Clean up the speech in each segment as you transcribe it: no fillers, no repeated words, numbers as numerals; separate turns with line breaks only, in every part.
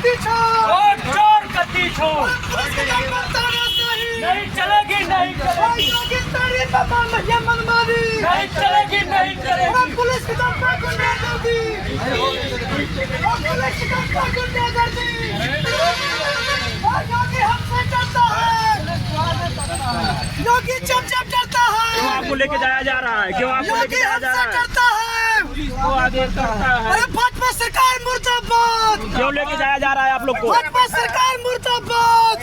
गद्दी छोड़,
वोट चोर गद्दी छोड़,
पुलिस के नाम पर तानाशाही,
नहीं चलेगी नहीं चलेगी,
योगी तारीफ पर ये मनमानी,
नहीं चलेगी नहीं चलेगी,
पुलिस की तरफ से गुंडागर्दी, पुलिस की तरफ से गुंडागर्दी, योगी हमसे डरता है, योगी चप डरता
क्यों
है,
आपको लेके जाया जा रहा है, क्यों आपको लेके
योगी
जाया जा
हमसे
रहा है,
डरता है,
वो आगे करता है,
अरे भाजपा सरकार मुर्दाबाद,
क्यों लेके जाया जा रहा है आप लोग को,
भाजपा सरकार मुर्दाबाद,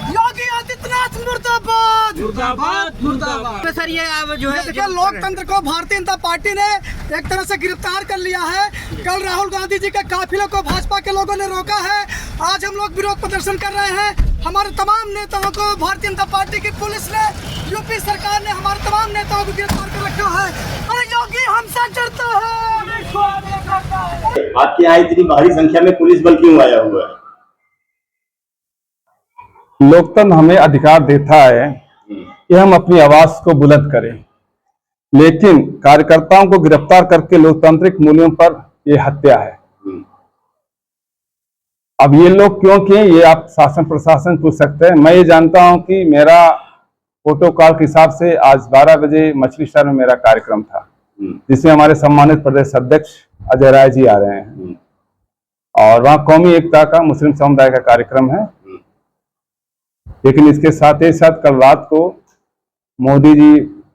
योगी आदित्यनाथ मुर्दाबाद,
मुर्दाबाद मुर्दाबाद।
सर ये अब जो है देखिए लोकतंत्र को भारतीय जनता पार्टी ने एक तरह से गिरफ्तार कर लिया है। कल राहुल गांधी जी के काफिले को भाजपा के लोगों ने रोका है, आज हम लोग विरोध प्रदर्शन कर रहे हैं। हमारे तमाम नेताओं को भारतीय जनता पार्टी की पुलिस ने, यूपी सरकार ने हमारे तमाम नेताओं को गिरफ्तार कर रखा है। अरे योगी हमसे डरता है।
आपके यहाँ इतनी भारी संख्या में पुलिस बल क्यों आया हुआ है?
लोकतंत्र हमें अधिकार देता है कि हम अपनी आवाज को बुलंद करें, लेकिन कार्यकर्ताओं को गिरफ्तार करके लोकतांत्रिक मूल्यों पर यह हत्या है। अब ये लोग क्यों किए ये आप शासन प्रशासन पूछ सकते हैं। मैं ये जानता हूं कि मेरा प्रोटोकॉल के हिसाब से आज 12 बजे मछली शहर में मेरा कार्यक्रम था, जिसमें हमारे सम्मानित प्रदेश अध्यक्ष अजय राय जी आ रहे हैं और वहाँ कौमी एकता का मुस्लिम समुदाय का कार्यक्रम है। लेकिन इसके साथ ही साथ कल रात को मोदी जी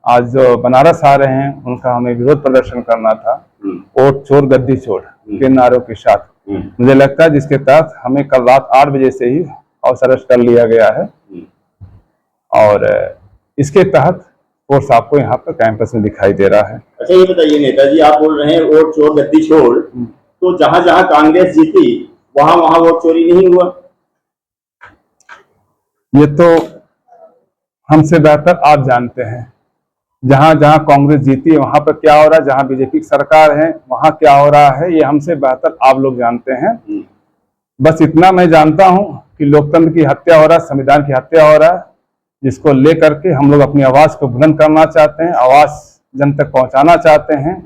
आज जो बनारस आ रहे हैं, उनका हमें विरोध प्रदर्शन करना था, वोट चोर गद्दी छोड़ के नारों के साथ। मुझे लगता है जिसके तहत हमें कल रात 8 बजे से ही हाउस अरेस्ट कर लिया गया है और इसके तहत फोर्स आपको यहाँ पर कैंपस में दिखाई दे रहा है।
अच्छा ये बताइए नेताजी, आप बोल रहे हैं वोट चोर गद्दी छोड़, तो जहां जहां कांग्रेस जीती वहां वहां वोट चोरी नहीं हुआ?
ये तो हमसे बेहतर आप जानते हैं। जहां जहां कांग्रेस जीती है वहां पर क्या हो रहा है, जहां बीजेपी की सरकार है वहां क्या हो रहा है, ये हमसे बेहतर आप लोग जानते हैं। बस इतना मैं जानता हूं कि लोकतंत्र की हत्या हो रहा है, संविधान की हत्या हो रहा है, जिसको लेकर के हम लोग अपनी आवाज को बुलंद करना चाहते हैं, आवाज जन तक पहुंचाना चाहते हैं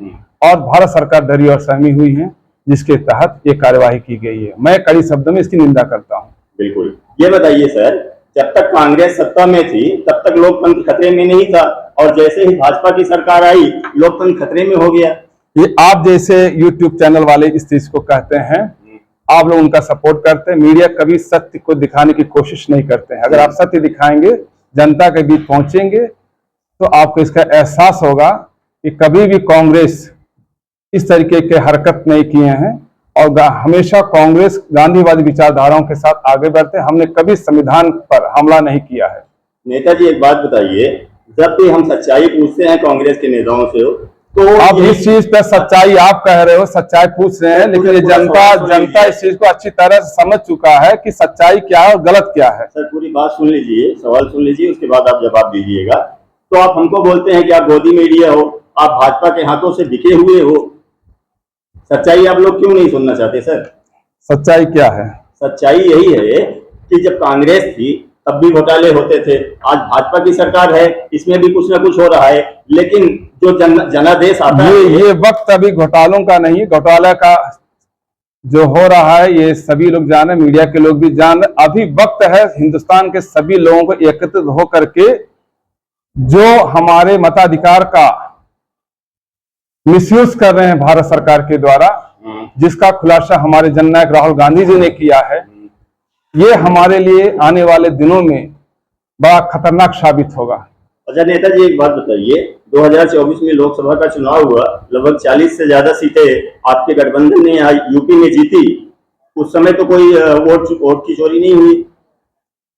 और भारत सरकार डरी और सहमी हुई है, जिसके तहत ये कार्यवाही की गई है। मैं कड़ी शब्दों में इसकी निंदा करता हूँ।
बिल्कुल। ये बताइए सर, जब तक कांग्रेस सत्ता में थी तब तक लोकतंत्र खतरे में नहीं था और जैसे ही भाजपा की सरकार आई लोकतंत्र खतरे में हो गया।
ये आप जैसे YouTube चैनल वाले इस चीज को कहते हैं, आप लोग उनका सपोर्ट करते हैं। मीडिया कभी सत्य को दिखाने की कोशिश नहीं करते हैं। अगर आप सत्य दिखाएंगे, जनता के बीच पहुंचेंगे, तो आपको इसका एहसास होगा कि कभी भी कांग्रेस इस तरीके के हरकत नहीं किए हैं और हमेशा कांग्रेस गांधीवादी विचारधाराओं के साथ आगे बढ़ते। हमने कभी संविधान पर हमला नहीं किया है।
नेताजी एक बात बताइए, जब भी हम सच्चाई पूछते हैं कांग्रेस के नेताओं से तो
अब इस चीज पर सच्चाई आप कह रहे हो, सच्चाई पूछ रहे हैं, लेकिन ये जनता इस चीज को अच्छी तरह से समझ चुका है कि सच्चाई क्या है और गलत क्या है।
सर पूरी बात सुन लीजिए, सवाल सुन लीजिए, उसके बाद आप जवाब दीजिएगा। तो आप हमको बोलते हैं कि आप गोदी मीडिया हो, आप भाजपा के हाथों से बिके हुए हो, सच्चाई आप लोग क्यों नहीं सुनना चाहते? सर
सच्चाई क्या है?
सच्चाई यही है कि जब कांग्रेस थी तब भी घोटाले होते थे, आज भाजपा की सरकार है, इसमें भी कुछ ना कुछ हो रहा है, लेकिन जो जनादेश आता है
ये वक्त अभी घोटालों का नहीं, घोटाला का जो हो रहा है ये सभी लोग जान रहे, मीडिया के लोग भी जान रहे। अभी वक्त है हिंदुस्तान के सभी लोगों को एकत्रित होकर के जो हमारे मताधिकार का मिसयूज कर रहे हैं भारत सरकार के द्वारा, जिसका खुलासा हमारे जननायक राहुल गांधी जी ने किया है, ये हमारे लिए आने वाले दिनों में बड़ा खतरनाक साबित होगा।
अच्छा नेताजी एक बात बताइए, 2024 में लोकसभा का चुनाव हुआ, लगभग 40 से ज्यादा सीटें आपके गठबंधन ने यूपी में जीती, उस समय तो कोई वोट की चोरी नहीं हुई?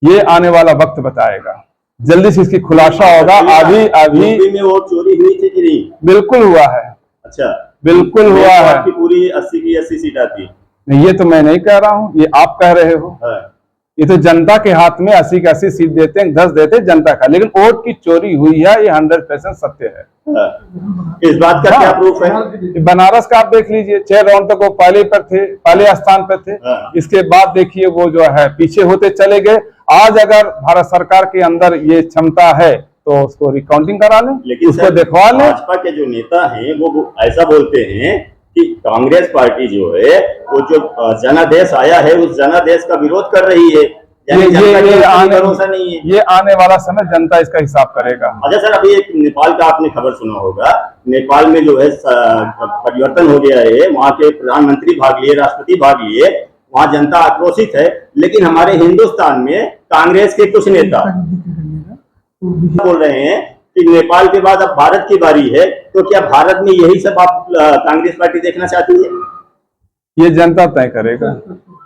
ये आने वाला वक्त बताएगा, जल्दी से इसकी खुलासा होगा। अभी
यूपी में वोट चोरी हुई थी कि नहीं?
बिल्कुल हुआ है।
अच्छा,
बिल्कुल हुआ है।
आपकी पूरी 80 की 80 सीट आती?
नहीं, ये तो मैं नहीं कह रहा हूँ, ये आप कह रहे हो।
हाँ।
ये तो जनता के हाथ में 80 की 80 सीट देते हैं, 10 देते हैं जनता का, लेकिन वोट की चोरी हुई है, ये 100% सत्य है।
हाँ। इस बात का क्या प्रूफ है?
बनारस का आप देख लीजिए, 6 राउंड तक वो पहले स्थान पे थे।
हाँ।
इसके बाद देखिए वो जो है पीछे होते चले गए। आज अगर भारत सरकार के अंदर ये क्षमता है तो उसको रिकाउंटिंग करा लें,
लेकिन
उसको दिखवा लें।
भाजपा के जो नेता हैं वो ऐसा बोलते हैं कि कांग्रेस पार्टी जो है वो जो जनादेश आया है उस जनादेश का विरोध कर रही है, यानी जनता को भरोसा नहीं है।
ये आने वाला समय जनता इसका हिसाब करेगा।
अच्छा सर, अभी एक नेपाल का आपने खबर सुना होगा, नेपाल में जो है परिवर्तन हो गया है, वहाँ के प्रधानमंत्री भाग लिए, राष्ट्रपति भाग लिए, वहाँ जनता आक्रोशित है, लेकिन हमारे हिंदुस्तान में कांग्रेस के कुछ नेता बोल रहे हैं कि नेपाल के बाद अब भारत की बारी है, तो क्या भारत में यही सब आप कांग्रेस पार्टी देखना चाहती है?
ये जनता तय करेगा।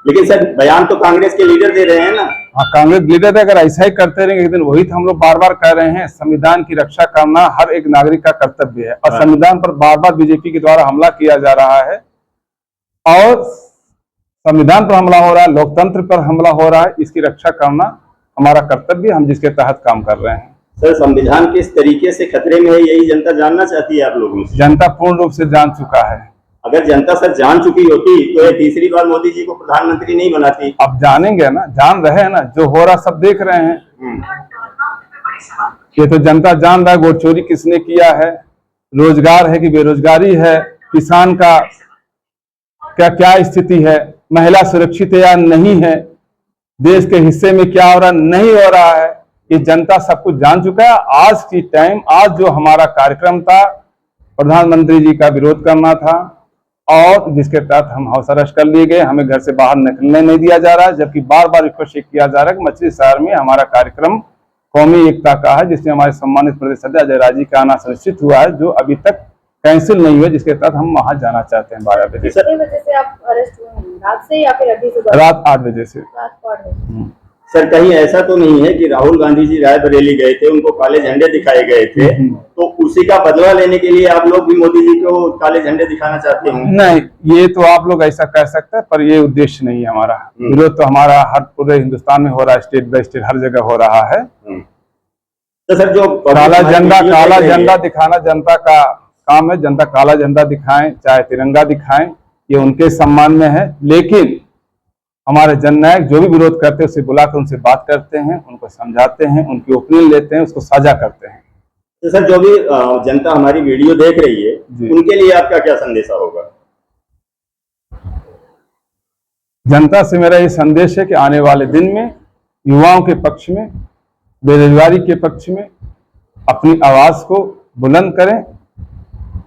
लेकिन सर बयान तो कांग्रेस के लीडर दे रहे हैं ना।
हाँ, कांग्रेस लीडर अगर ऐसा ही करते रहेंगे एक दिन, वही तो हम लोग बार बार कह रहे हैं, संविधान की रक्षा करना हर एक नागरिक का कर्तव्य है, और संविधान पर बार बार बीजेपी के द्वारा हमला किया जा रहा है, और संविधान पर हमला हो रहा है, लोकतंत्र पर हमला हो रहा है, इसकी रक्षा करना हमारा कर्तव्य, हम जिसके तहत काम कर रहे हैं।
सर संविधान किस तरीके से खतरे में है, यही जनता जानना चाहती है आप लोगों से।
जनता पूर्ण रूप से जान चुका है।
अगर जनता सर जान चुकी होती तो ये तीसरी बार मोदी जी को प्रधानमंत्री नहीं बनाती।
अब जानेंगे ना, जान रहे हैं ना, जो हो रहा सब देख रहे हैं। ये तो जनता जान रहा है वोट चोरी किसने किया है, रोजगार है कि बेरोजगारी है, किसान का क्या क्या स्थिति है, महिला सुरक्षित है या नहीं है, देश के हिस्से में क्या हो रहा नहीं हो रहा है, ये जनता सब कुछ जान चुका है। आज की टाइम, आज जो हमारा कार्यक्रम था, प्रधानमंत्री जी का विरोध करना था, और जिसके तहत हम हाउस अरेस्ट कर लिए गए, हमें घर से बाहर निकलने नहीं दिया जा रहा है, जबकि बार बार रिक्वेस्ट किया जा रहा है कि मछली शहर में हमारा कार्यक्रम कौमी एकता का है, जिसमें हमारे सम्मानित प्रदेश अध्यक्ष अजय राजी का आना सुनिश्चित हुआ है, जो अभी तक कैंसिल नहीं हुआ, जिसके तहत हम वहां जाना चाहते हैं 12 बजे।
कितने बजे से आप अरेस्ट हुए हैं, रात से या फिर अभी सुबह?
रात 8 बजे से।
रात 8 बजे।
सर कहीं ऐसा तो नहीं है कि राहुल गांधी जी रायबरेली गए थे, उनको काले झंडे दिखाए गए थे, तो उसी का बदला लेने के लिए आप लोग भी मोदी जी को काले झंडे दिखाना चाहते हैं?
नहीं, ये तो आप लोग ऐसा कह सकते हैं, पर ये उद्देश्य नहीं है हमारा। विरोध तो हमारा हर पूरे हिंदुस्तान में हो रहा है, स्टेट बाय स्टेट हर जगह हो रहा है।
तो सर जो
काला झंडा दिखाना जनता का काम है, जनता काला झंडा दिखाएं चाहे तिरंगा दिखाएं, ये उनके सम्मान में है, लेकिन हमारे जननायक जो भी विरोध करते हैं उसे बुलाकर उनसे बात करते हैं, उनको समझाते हैं, उनकी ओपिनियन लेते हैं, उसको साझा करते हैं।
तो सर जो भी जनता हमारी वीडियो देख रही है उनके लिए आपका क्या संदेशा होगा?
जनता से मेरा ये संदेश है कि आने वाले दिन में युवाओं के पक्ष में, बेरोजगारी के पक्ष में अपनी आवाज को बुलंद करें,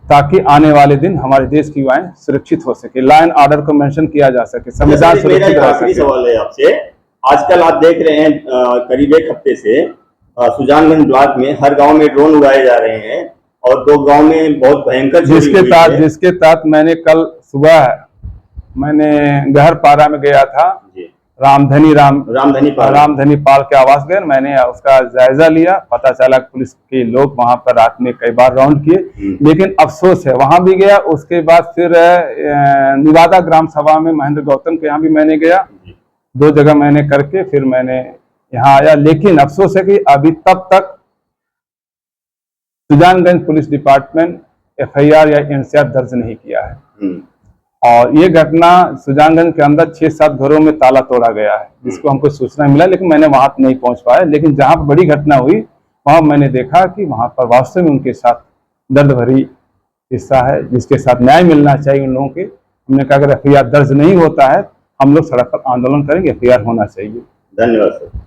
ताकि आने वाले दिन हमारे देश की युवाएं सुरक्षित हो सके, लॉ एंड ऑर्डर को मेंशन किया जा सके, संविधान सुरक्षित रह सके।
सवाल है आपसे, आजकल आप देख रहे हैं करीब एक हफ्ते से सुजानगंज ब्लॉक में हर गांव में ड्रोन उड़ाए जा रहे हैं, और 2 गांव में बहुत भयंकर
जिसके तहत मैंने कल सुबह गहरपारा में गया था, रामधनी पाल के आवास गए, मैंने उसका जायजा लिया, पता चला पुलिस के लोग वहां पर रात में कई बार राउंड किए, लेकिन अफसोस है वहां भी गया। उसके बाद फिर निवादा ग्राम सभा में महेंद्र गौतम के यहाँ भी मैंने गया, 2 जगह मैंने करके फिर मैंने यहाँ आया, लेकिन अफसोस है कि अभी तब तक सुजानगंज पुलिस डिपार्टमेंट FIR या NCR दर्ज नहीं किया है। और ये घटना सुजानगंज के अंदर 6-7 घरों में ताला तोड़ा गया है, जिसको हमको सूचना मिला, लेकिन मैंने वहां नहीं पहुंच पाया। लेकिन जहां पर बड़ी घटना हुई वहां मैंने देखा कि वहां पर वास्तव में उनके साथ दर्द भरी हिस्सा है, जिसके साथ न्याय मिलना चाहिए उन लोगों के। हमने कहा अगर FIR दर्ज नहीं होता है हम लोग सड़क पर आंदोलन करेंगे, FIR होना चाहिए।
धन्यवाद सर।